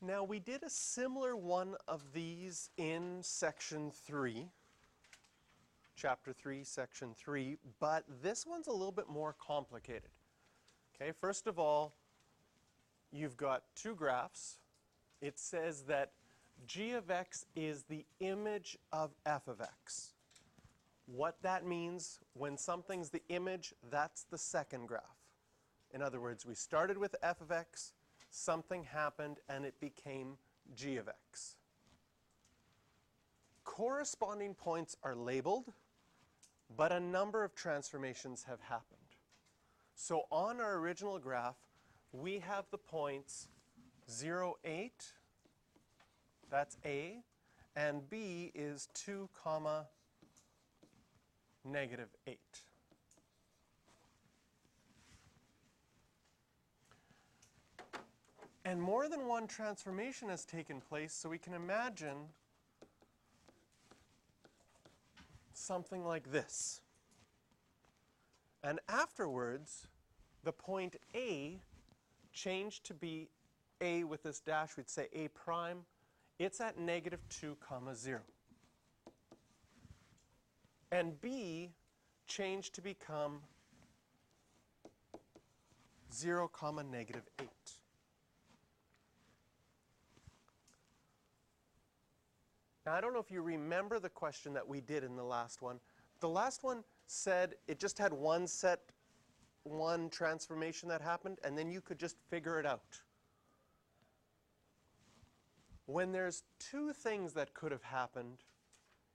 Now we did a similar one of these in section 3, chapter 3, section 3, but this one's a little bit more complicated. Okay, first of all, you've got two graphs. It says that g of x is the image of f of x. What that means, when something's the image, that's the second graph. In other words, we started with f of x, something happened, and it became g of x. Corresponding points are labeled, but a number of transformations have happened. So on our original graph, we have the points 0, 8, that's A, and B is 2, negative 8. And more than one transformation has taken place, so we can imagine something like this. And afterwards, the point A changed to be A with this dash. We'd say A prime. It's at negative 2, 0. And B changed to become 0, negative 8. Now, I don't know if you remember the question that we did in the last one. The last one said it just had one transformation that happened, and then you could just figure it out. When there's two things that could have happened,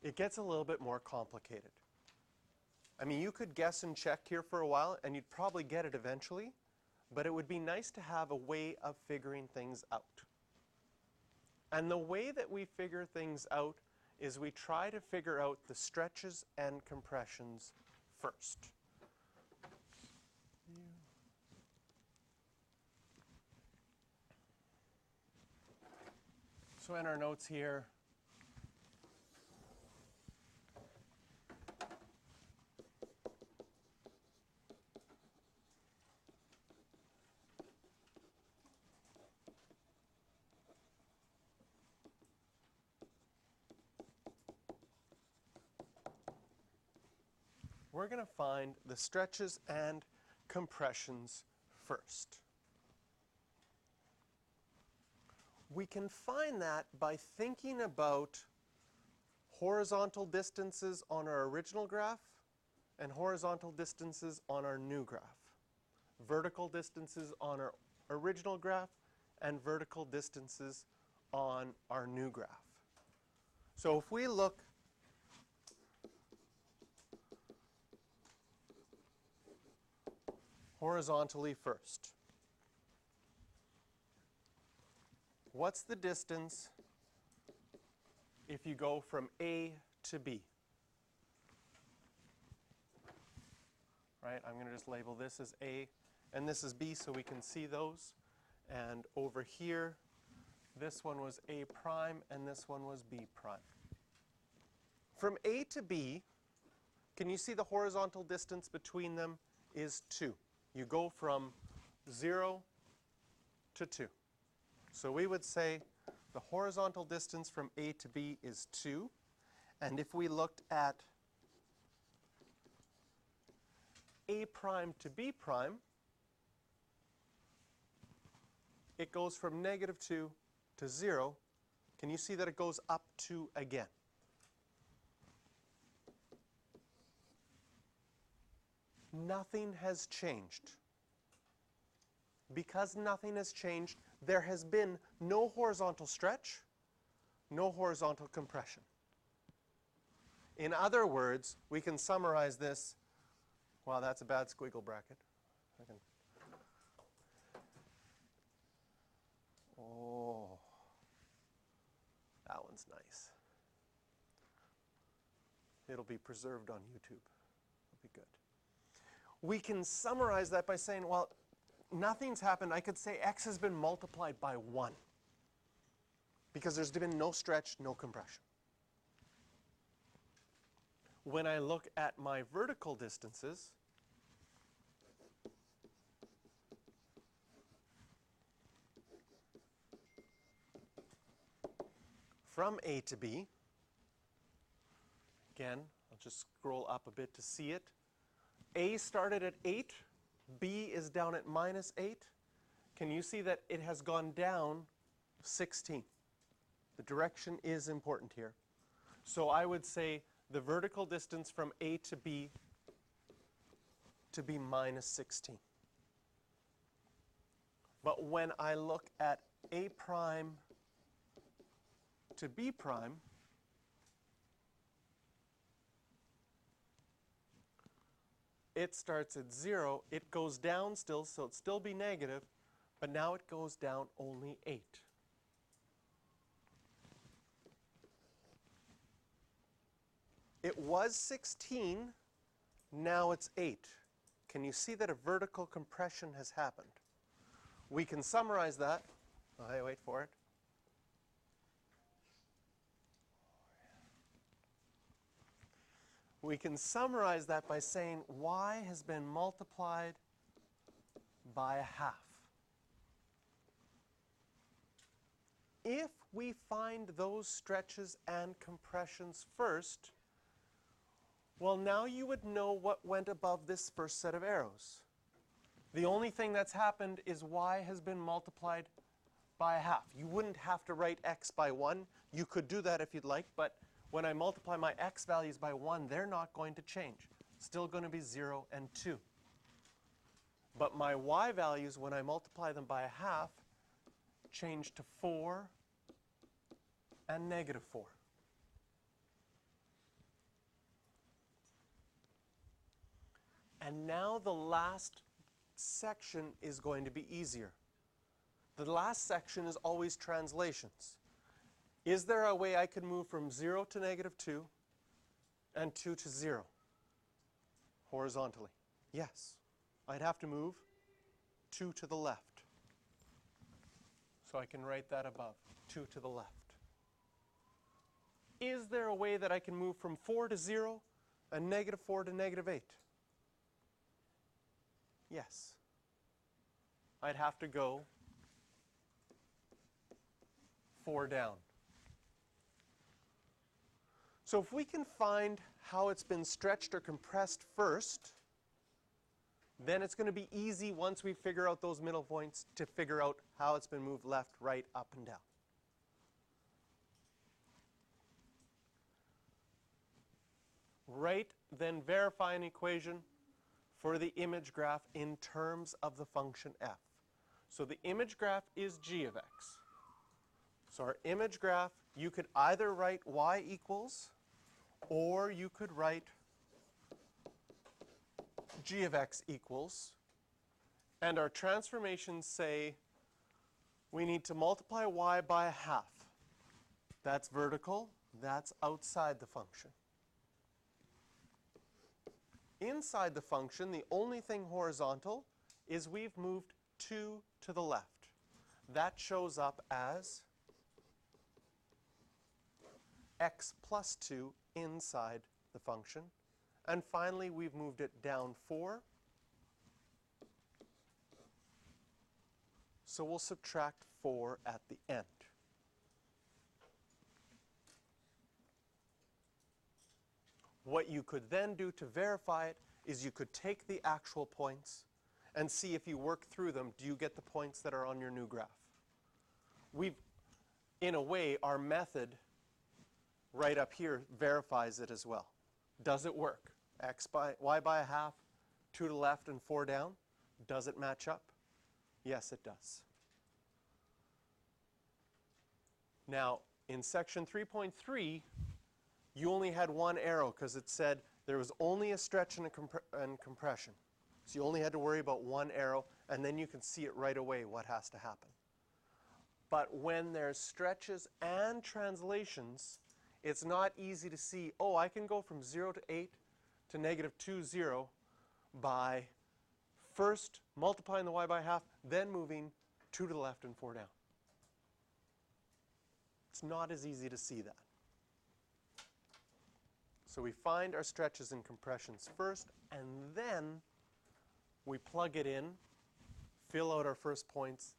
it gets a little bit more complicated. I mean, you could guess and check here for a while, and you'd probably get it eventually, but it would be nice to have a way of figuring things out. And the way that we figure things out is we try to figure out the stretches and compressions first. So in our notes here, we're going to find the stretches and compressions first. We can find that by thinking about horizontal distances on our original graph and horizontal distances on our new graph. Vertical distances on our original graph and vertical distances on our new graph. So if we look horizontally first, what's the distance if you go from A to B? Right, I'm going to just label this as A, and this is B so we can see those. And over here, this one was A prime, and this one was B prime. From A to B, can you see the horizontal distance between them is 2? You go from 0 to 2. So we would say the horizontal distance from A to B is 2. And if we looked at A prime to B prime, it goes from negative 2 to 0. Can you see that it goes up 2 again? Nothing has changed. Because nothing has changed, there has been no horizontal stretch, no horizontal compression. In other words, we can summarize this. Wow, that's a bad squiggle bracket. Oh, that one's nice. It'll be preserved on YouTube. It'll be good. We can summarize that by saying, well, nothing's happened. I could say x has been multiplied by 1 because there's been no stretch, no compression. When I look at my vertical distances, from A to B. Again, I'll just scroll up a bit to see it. A started at 8. B is down at -8. Can you see that it has gone down 16? The direction is important here. So I would say the vertical distance from A to be -16. But when I look at A prime to B prime, it starts at 0. It goes down still, so it'd still be negative, but now it goes down only 8. It was 16, now it's 8. Can you see that a vertical compression has happened? We can summarize that. Wait for it. We can summarize that by saying y has been multiplied by a half. If we find those stretches and compressions first, well, now you would know what went above this first set of arrows. The only thing that's happened is y has been multiplied by a half. You wouldn't have to write x by 1. You could do that if you'd like, but when I multiply my x values by 1, they're not going to change. Still going to be 0 and 2. But my y values, when I multiply them by a half, change to 4 and -4. And now the last section is going to be easier. The last section is always translations. Is there a way I could move from 0 to -2 and 2 to 0 horizontally? Yes. I'd have to move 2 to the left. So I can write that above, 2 to the left. Is there a way that I can move from 4 to 0 and -4 to -8? Yes. I'd have to go 4 down. So if we can find how it's been stretched or compressed first, then it's going to be easy once we figure out those middle points to figure out how it's been moved left, right, up, and down. Write, then verify an equation for the image graph in terms of the function f. So the image graph is g of x. So our image graph, you could either write y equals, or you could write g of x equals. And our transformations say we need to multiply y by a half. That's vertical. That's outside the function. Inside the function, the only thing horizontal is we've moved 2 to the left. That shows up as x plus 2 inside the function. And finally, we've moved it down 4. So we'll subtract 4 at the end. What you could then do to verify it is you could take the actual points and see if you work through them, do you get the points that are on your new graph? In a way, our method right up here verifies it as well. Does it work? Y by a half, 2 to the left and 4 down. Does it match up? Yes, it does. Now, in section 3.3, you only had one arrow because it said there was only a stretch and compression. So you only had to worry about one arrow, and then you can see it right away what has to happen. But when there's stretches and translations, it's not easy to see, oh, I can go from 0 to 8 to -2, 0 by first multiplying the y by half, then moving 2 to the left and 4 down. It's not as easy to see that. So we find our stretches and compressions first, and then we plug it in, fill out our first points,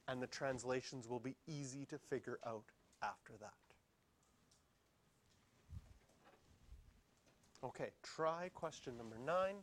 and the translations will be easy to figure out after that. Okay, try question number 9.